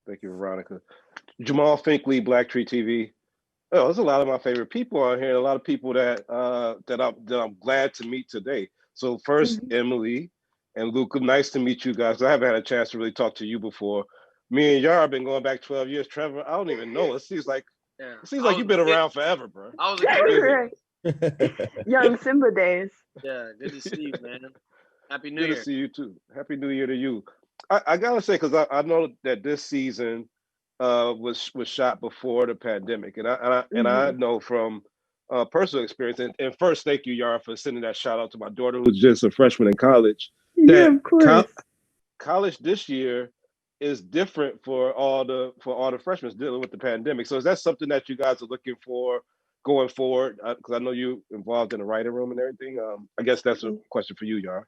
Thank you, Veronica. Jamal Finkley, Black Tree TV. Oh, there's a lot of my favorite people on here. A lot of people that I'm glad to meet today. So first, Emily and Luka, nice to meet you guys. I haven't had a chance to really talk to you before. Me and Yara have been going back 12 years. Trevor, I don't even know. It seems like you've been around forever, bro. I was a kid. Right. Young Simba days. Yeah, good to see you, man. Happy New Year. Good to see you too. Happy New Year to you. I gotta say, because I know that this season was shot before the pandemic, and I know from personal experience. And first, thank you, Yara, for sending that shout out to my daughter, who's just a freshman in college. Yeah, of course. College this year is different for all the freshmen dealing with the pandemic. So is that something that you guys are looking for going forward? Because I know you involved in the writing room and everything. I guess that's a question for you, Yara.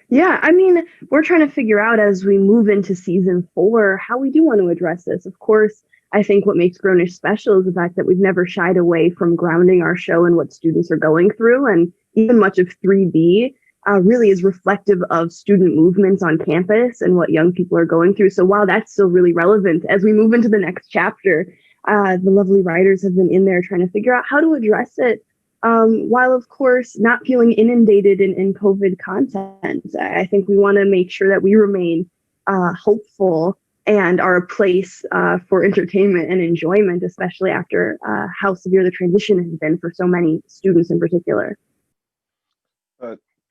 Yeah, I mean, we're trying to figure out as we move into season 4 how we do want to address this. Of course, I think what makes Grownish special is the fact that we've never shied away from grounding our show in what students are going through. And even much of 3B really is reflective of student movements on campus and what young people are going through. So while that's still really relevant, as we move into the next chapter, the lovely writers have been in there trying to figure out how to address it. While, of course, not feeling inundated in COVID content. I think we want to make sure that we remain hopeful and are a place for entertainment and enjoyment, especially after how severe the transition has been for so many students in particular.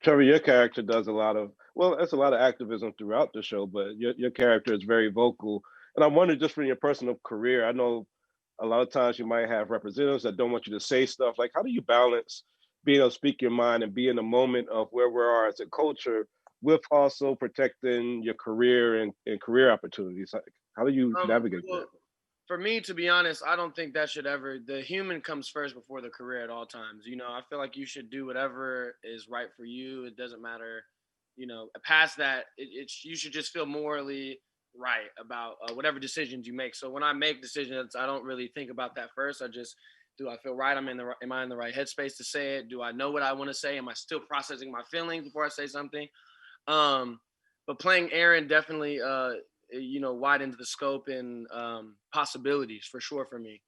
Trevor, your character does a lot of activism throughout the show, but your character is very vocal. And I'm wondering, just from your personal career, I know a lot of times you might have representatives that don't want you to say stuff. Like, how do you balance being able to speak your mind and be in the moment of where we are as a culture with also protecting your career and career opportunities? Like, how do you navigate that? For me, to be honest, I don't think that should ever, the human comes first before the career at all times. You know, I feel like you should do whatever is right for you. It doesn't matter, you know, past that, you should just feel morally right about whatever decisions you make. So when I make decisions, I don't really think about that first. I just, do I feel right? Am I in the right headspace to say it? Do I know what I want to say? Am I still processing my feelings before I say something? But playing Aaron definitely, widens the scope and possibilities for sure for me.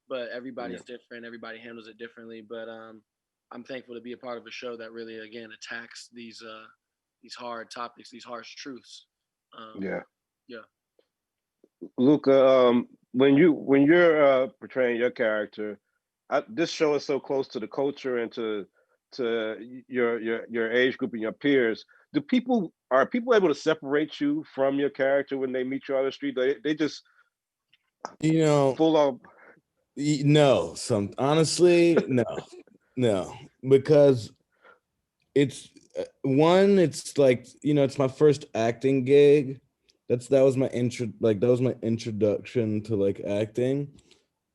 But everybody's different. Everybody handles it differently. But I'm thankful to be a part of a show that really, again, attacks these hard topics, these harsh truths. Yeah. Luka, when you're portraying your character, this show is so close to the culture and to your age group and your peers. Are people able to separate you from your character when they meet you on the street? They just, full on. No, honestly, no, because it's like, it's my first acting gig. That was my introduction to like acting,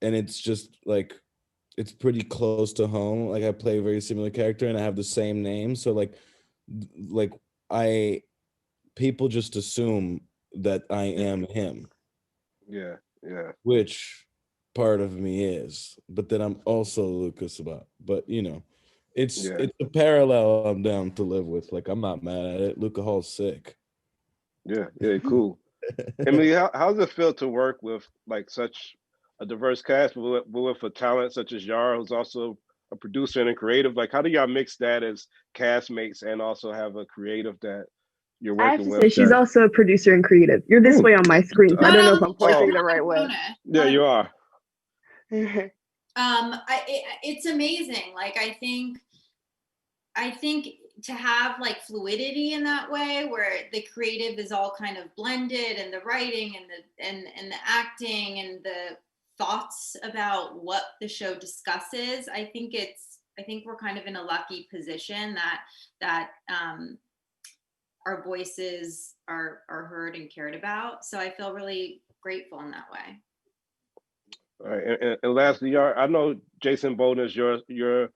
and it's just like, it's pretty close to home. Like, I play a very similar character and I have the same name, so like people just assume that I am him. Yeah. Which part of me is, but then I'm also Luka Sabbat. But it's a parallel I'm down to live with. Like, I'm not mad at it. Luka Hall's sick. Yeah, cool. Emily, how does it feel to work with like such a diverse cast, but with a talent such as Yara, who's also a producer and a creative? Like, how do y'all mix that as castmates and also have a creative that you're working with? I have to say, she's also a producer and creative. You're this way on my screen, so I don't know if I'm pointing the right way. Yeah, you are. It's amazing. Like, I think to have like fluidity in that way, where the creative is all kind of blended, and the writing and the acting and the thoughts about what the show discusses, I think we're kind of in a lucky position that our voices are heard and cared about. So I feel really grateful in that way. All right, and lastly, I know Jason Bowen is your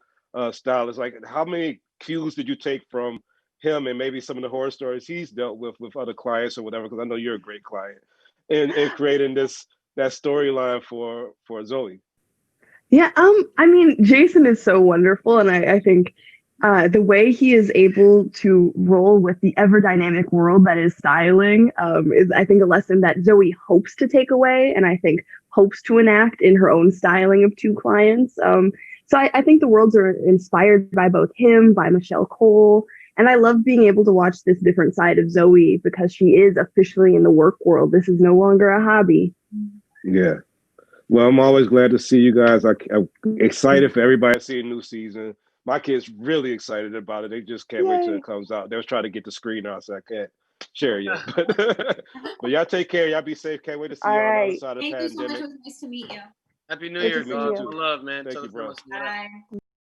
stylist. Like, how many cues did you take from him and maybe some of the horror stories he's dealt with other clients or whatever? Because I know you're a great client, and creating that storyline for Zoey. Yeah, I mean, Jason is so wonderful, and I think The way he is able to roll with the ever dynamic world that is styling is, I think, a lesson that Zoey hopes to take away, and I think hopes to enact in her own styling of two clients. So I think the worlds are inspired by both him, by Michelle Cole, and I love being able to watch this different side of Zoey because she is officially in the work world. This is no longer a hobby. Yeah. Well, I'm always glad to see you guys. I'm excited for everybody to see a new season. My kids really excited about it. They just can't wait till it comes out. They was trying to get the screen out, so I can't share yet. But y'all take care. Y'all be safe. Can't wait to see y'all on the other side of the Thank you so much. pandemic. It was nice to meet you. Happy New Good Year, to see dog. you. One love, man. Thank Tell you, us bro. to listen. What up? Bye.